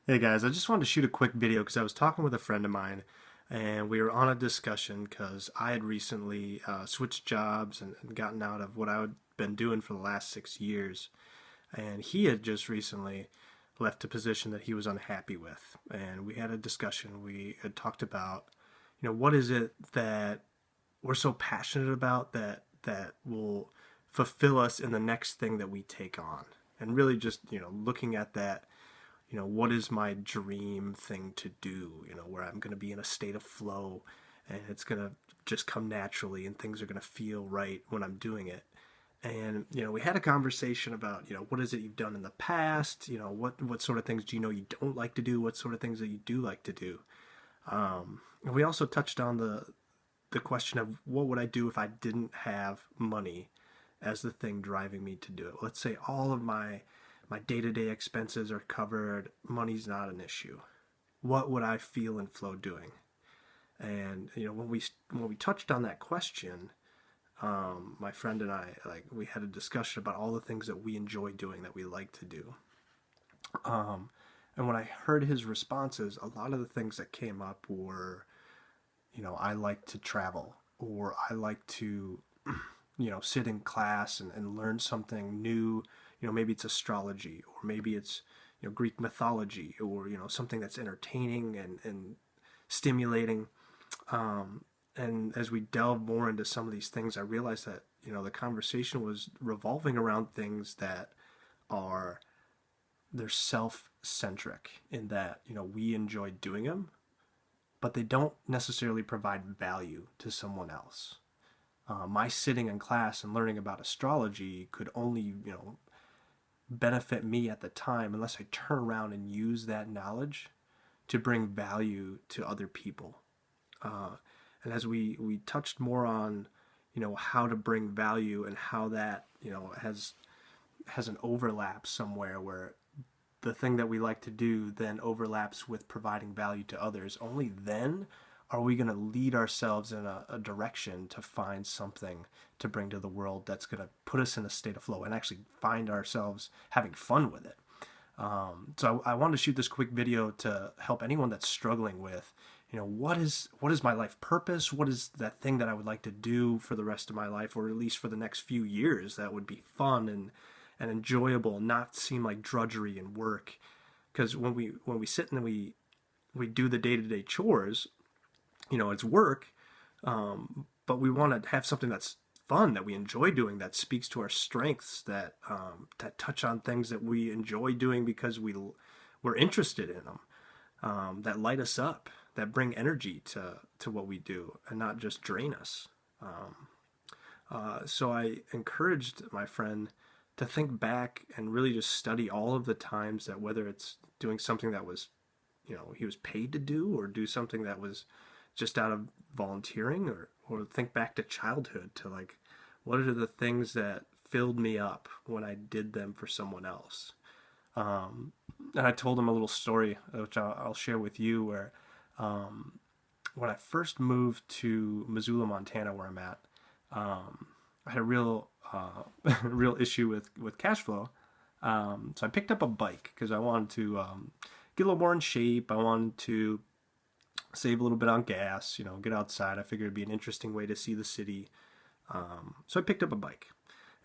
Hey guys, I just wanted to shoot a quick video because I was talking with a friend of mine and we were on a discussion because I had recently switched jobs and gotten out of what I had been doing for the last 6 years. And he had just recently left a position that he was unhappy with. And we had a discussion. We had talked about, what is it that we're so passionate about that will fulfill us in the next thing that we take on. And really just, looking at that, what is my dream thing to do, where I'm going to be in a state of flow and it's going to just come naturally and things are going to feel right when I'm doing it. And, we had a conversation about, what is it you've done in the past? What sort of things do you don't like to do? What sort of things that you do like to do? And we also touched on the question of what would I do if I didn't have money as the thing driving me to do it. Let's say all of my day-to-day expenses are covered, money's not an issue. What would I feel in flow doing? And when we touched on that question, my friend and I, we had a discussion about all the things that we enjoy doing, that we like to do. And when I heard his responses, a lot of the things that came up were, I like to travel, or I like to, sit in class and learn something new. Maybe it's astrology, or maybe it's, Greek mythology, or, something that's entertaining and stimulating. And as we delve more into some of these things, I realized that, the conversation was revolving around things that are, they're self-centric in that, we enjoy doing them, but they don't necessarily provide value to someone else. My sitting in class and learning about astrology could only, benefit me at the time unless I turn around and use that knowledge to bring value to other people. And as we touched more on, how to bring value and how that, has an overlap somewhere where the thing that we like to do then overlaps with providing value to others, only then are we going to lead ourselves in a direction to find something to bring to the world that's going to put us in a state of flow and actually find ourselves having fun with it. So I wanted to shoot this quick video to help anyone that's struggling with, what is my life purpose? What is that thing that I would like to do for the rest of my life, or at least for the next few years, that would be fun and enjoyable, and not seem like drudgery and work. Because when we sit and we do the day-to-day chores, it's work, but we want to have something that's fun, that we enjoy doing, that speaks to our strengths, that touch on things that we enjoy doing because we're interested in them, that light us up, that bring energy to what we do and not just drain us. So I encouraged my friend to think back and really just study all of the times that, whether it's doing something that was, he was paid to do, or do something that was just out of volunteering, or think back to childhood, to like, what are the things that filled me up when I did them for someone else. And I told him a little story, which I'll share with you, where when I first moved to Missoula, Montana, where I'm at, I had a real real issue with cash flow. So I picked up a bike because I wanted to get a little more in shape. I wanted to save a little bit on gas, get outside. I figured it'd be an interesting way to see the city. So I picked up a bike,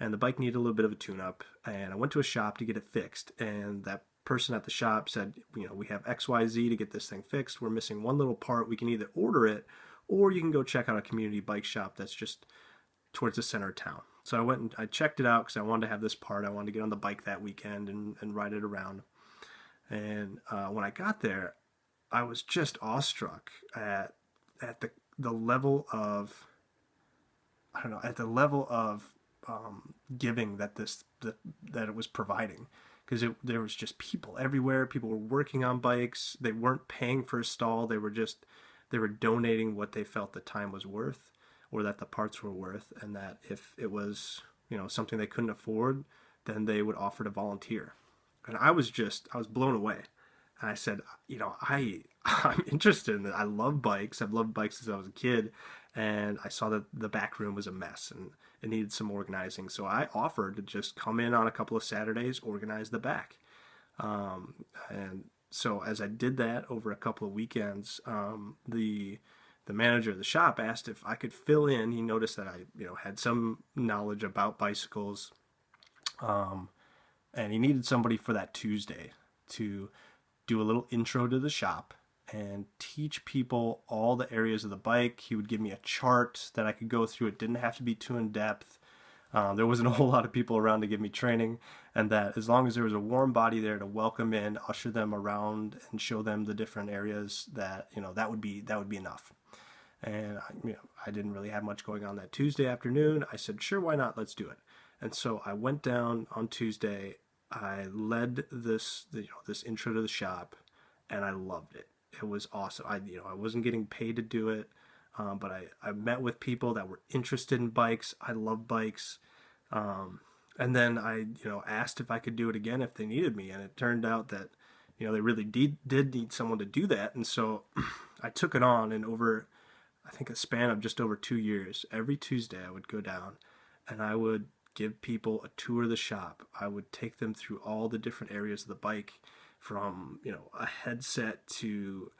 and the bike needed a little bit of a tune-up, and I went to a shop to get it fixed, and that person at the shop said, we have XYZ to get this thing fixed. We're missing one little part. We can either order it, or you can go check out a community bike shop that's just towards the center of town. So I went and I checked it out because I wanted to have this part. I wanted to get on the bike that weekend and ride it around. And when I got there, I was just awestruck at the level of, I don't know, at the level of giving that it was providing, because there was just people everywhere. People were working on bikes. They weren't paying for a stall. They were donating what they felt the time was worth, or that the parts were worth, and that if it was, something they couldn't afford, then they would offer to volunteer. And I was blown away. And I said, I'm interested in it. I love bikes. I've loved bikes since I was a kid. And I saw that the back room was a mess and it needed some organizing. So I offered to just come in on a couple of Saturdays, organize the back. And So as I did that over a couple of weekends, the manager of the shop asked if I could fill in. He noticed that I, had some knowledge about bicycles, um, and he needed somebody for that Tuesday to do a little intro to the shop and teach people all the areas of the bike. He would give me a chart that I could go through. It didn't have to be too in depth. There wasn't a whole lot of people around to give me training, and that as long as there was a warm body there to welcome in, usher them around, and show them the different areas, that that would be enough. And I didn't really have much going on that Tuesday afternoon. I said, sure, why not? Let's do it. And so I went down on Tuesday. I led this intro to the shop, and I loved it. It was awesome. I wasn't getting paid to do it, but I met with people that were interested in bikes. I love bikes. And then I asked if I could do it again if they needed me, and it turned out that they really did need someone to do that. And so I took it on, and over, I think, a span of just over 2 years, every Tuesday I would go down and I would give people a tour of the shop. I would take them through all the different areas of the bike, from a headset to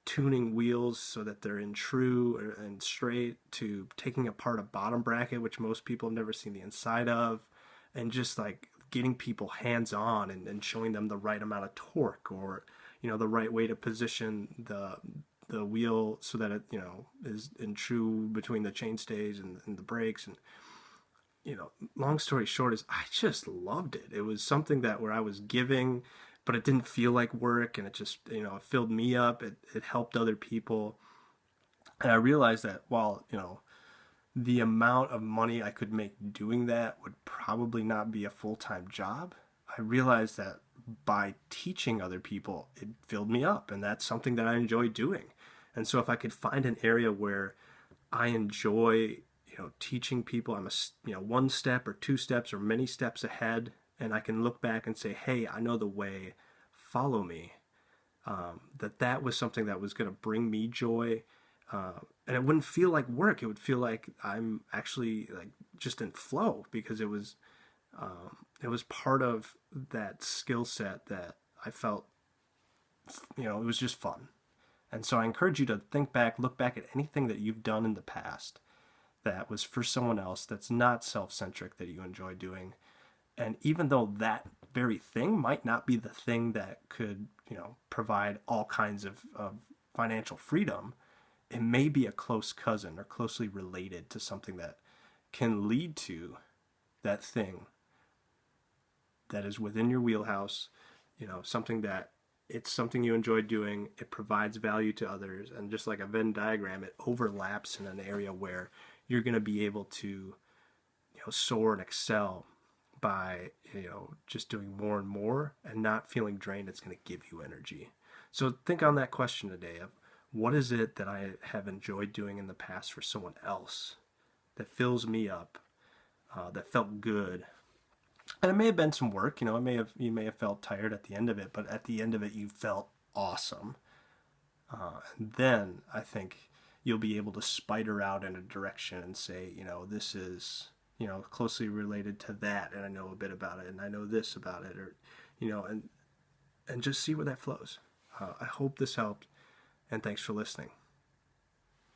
tuning wheels so that they're in true and straight, to taking apart a bottom bracket, which most people have never seen the inside of, and just like getting people hands on, and showing them the right amount of torque, or the right way to position the wheel so that it is in true between the chainstays and the brakes. And long story short is I just loved it. It was something that where I was giving, but it didn't feel like work, and it just it filled me up. It helped other people, and I realized that while the amount of money I could make doing that would probably not be a full-time job, I realized that by teaching other people, it filled me up, and that's something that I enjoy doing. And so if I could find an area where I enjoy teaching people, I'm one step or two steps or many steps ahead, and I can look back and say, hey, I know the way, follow me. That was something that was going to bring me joy, and it wouldn't feel like work. It would feel like I'm actually like just in flow, because it was part of that skill set that I felt it was just fun. And so I encourage you to look back at anything that you've done in the past that was for someone else, that's not self-centric, that you enjoy doing. And even though that very thing might not be the thing that could, provide all kinds of financial freedom, it may be a close cousin or closely related to something that can lead to that thing that is within your wheelhouse, something that it's something you enjoy doing, it provides value to others, and just like a Venn diagram, it overlaps in an area where you're going to be able to soar and excel by just doing more and more and not feeling drained. It's going to give you energy. So think on that question today of, what is it that I have enjoyed doing in the past for someone else that fills me up, that felt good. And it may have been some work, you may have felt tired at the end of it, but at the end of it you felt awesome. And then I think you'll be able to spider out in a direction and say, this is closely related to that, and I know a bit about it, and I know this about it, or and just see where that flows. I hope this helped, and thanks for listening.